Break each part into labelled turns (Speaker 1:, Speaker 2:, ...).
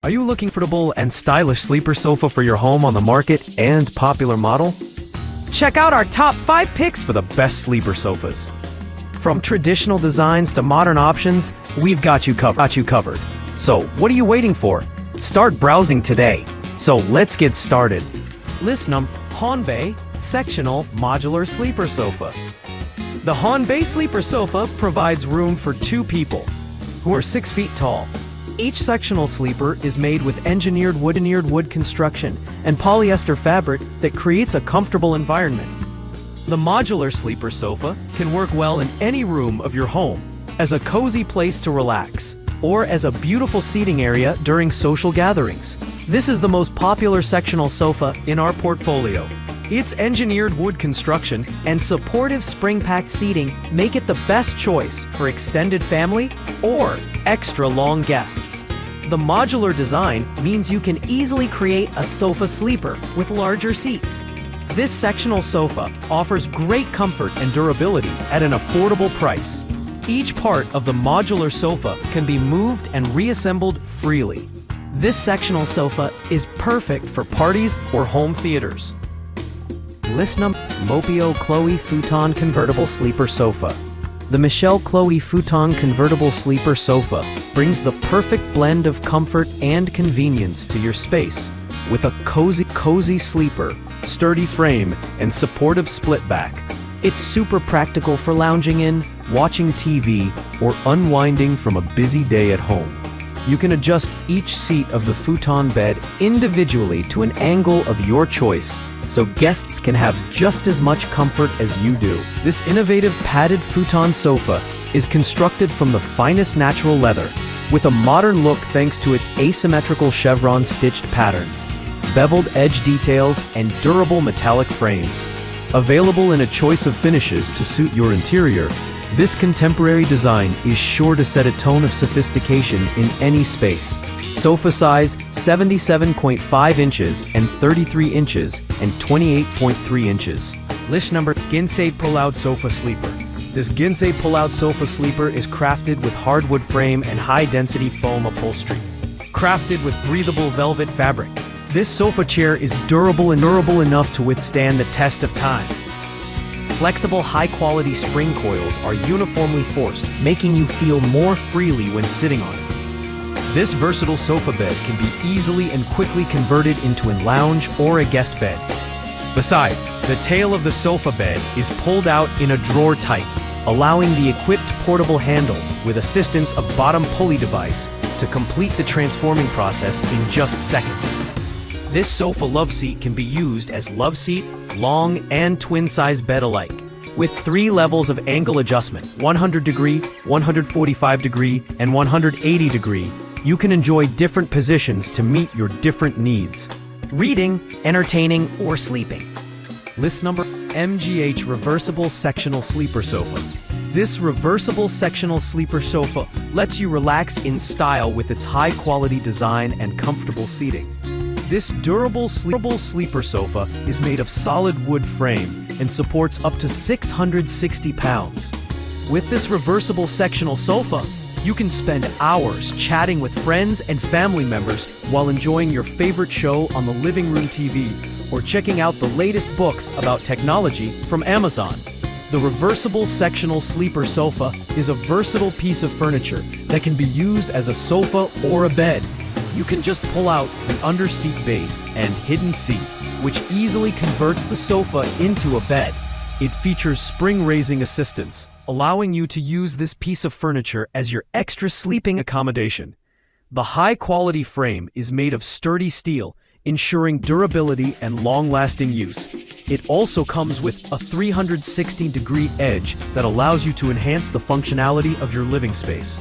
Speaker 1: Are you looking for a comfortable and stylish sleeper sofa for your home on the market and popular model? Check out our top 5 picks for the best sleeper sofas. From traditional designs to modern options, we've got you covered. So, what are you waiting for? Start browsing today. So, let's get started. List number: Hanbay Sectional Modular Sleeper Sofa. The Hanbay Sleeper Sofa provides room for 2 people who are 6 feet tall. Each sectional sleeper is made with engineered wood construction and polyester fabric that creates a comfortable environment. The modular sleeper sofa can work well in any room of your home as a cozy place to relax or as a beautiful seating area during social gatherings. This is the most popular sectional sofa in our portfolio. Its engineered wood construction and supportive spring-packed seating make it the best choice for extended family or extra long guests. The modular design means you can easily create a sofa sleeper with larger seats. This sectional sofa offers great comfort and durability at an affordable price. Each part of the modular sofa can be moved and reassembled freely. This sectional sofa is perfect for parties or home theaters. List number: Mopio Khloe Futon Convertible Sleeper Sofa. The Mopio Khloe Futon Convertible Sleeper Sofa brings the perfect blend of comfort and convenience to your space with a cozy sleeper, sturdy frame, and supportive split back. It's super practical for lounging in, watching TV, or unwinding from a busy day at home. You can adjust each seat of the futon bed individually to an angle of your choice, so guests can have just as much comfort as you do. This innovative padded futon sofa is constructed from the finest natural leather, with a modern look thanks to its asymmetrical chevron stitched patterns, beveled edge details, and durable metallic frames. Available in a choice of finishes to suit your interior, this contemporary design is sure to set a tone of sophistication in any space. Sofa size 77.5 inches and 33 inches and 28.3 inches. List number: Ginsay Pullout Sofa Sleeper. This Ginsay Pullout Sofa Sleeper is crafted with hardwood frame and high-density foam upholstery. Crafted with breathable velvet fabric, this sofa chair is durable enough to withstand the test of time. Flexible, high-quality spring coils are uniformly forced, making you feel more freely when sitting on it. This versatile sofa bed can be easily and quickly converted into a lounge or a guest bed. Besides, the tail of the sofa bed is pulled out in a drawer type, allowing the equipped portable handle with assistance of bottom pulley device to complete the transforming process in just seconds. This sofa love seat can be used as love seat, long, and twin-size bed alike. With 3 levels of angle adjustment, 100 degree, 145 degree, and 180 degree, you can enjoy different positions to meet your different needs: reading, entertaining, or sleeping. List number: MGH Reversible Sectional Sleeper Sofa. This reversible sectional sleeper sofa lets you relax in style with its high-quality design and comfortable seating. This durable sleeper sofa is made of solid wood frame and supports up to 660 pounds. With this reversible sectional sofa, you can spend hours chatting with friends and family members while enjoying your favorite show on the living room TV or checking out the latest books about technology from Amazon. The reversible sectional sleeper sofa is a versatile piece of furniture that can be used as a sofa or a bed. You can just pull out the under-seat base and hidden seat, which easily converts the sofa into a bed. It features spring-raising assistance, allowing you to use this piece of furniture as your extra sleeping accommodation. The high-quality frame is made of sturdy steel, ensuring durability and long-lasting use. It also comes with a 360-degree edge that allows you to enhance the functionality of your living space.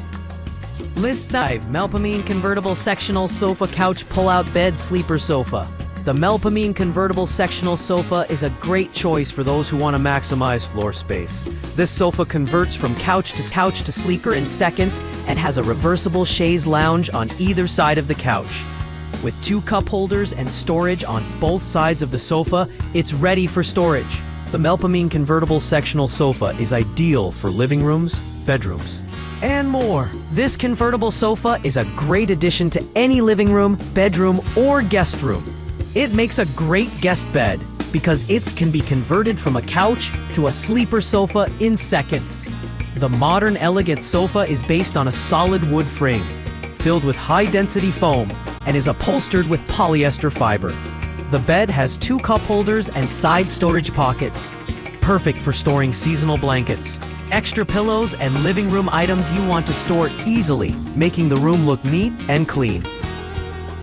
Speaker 2: List 5: Melamine Convertible Sectional Sofa Couch Pull-Out Bed Sleeper Sofa. The Melamine Convertible Sectional Sofa is a great choice for those who want to maximize floor space. This sofa converts from couch to sleeper in seconds and has a reversible chaise lounge on either side of the couch. With 2 cup holders and storage on both sides of the sofa, it's ready for storage. The Melamine Convertible Sectional Sofa is ideal for living rooms, bedrooms, and more. This convertible sofa is a great addition to any living room, bedroom, or guest room. It makes a great guest bed because it can be converted from a couch to a sleeper sofa in seconds. The modern elegant sofa is based on a solid wood frame, filled with high-density foam, and is upholstered with polyester fiber. The bed has 2 cup holders and side storage pockets, perfect for storing seasonal blankets, extra pillows, and living room items you want to store easily, making the room look neat and clean.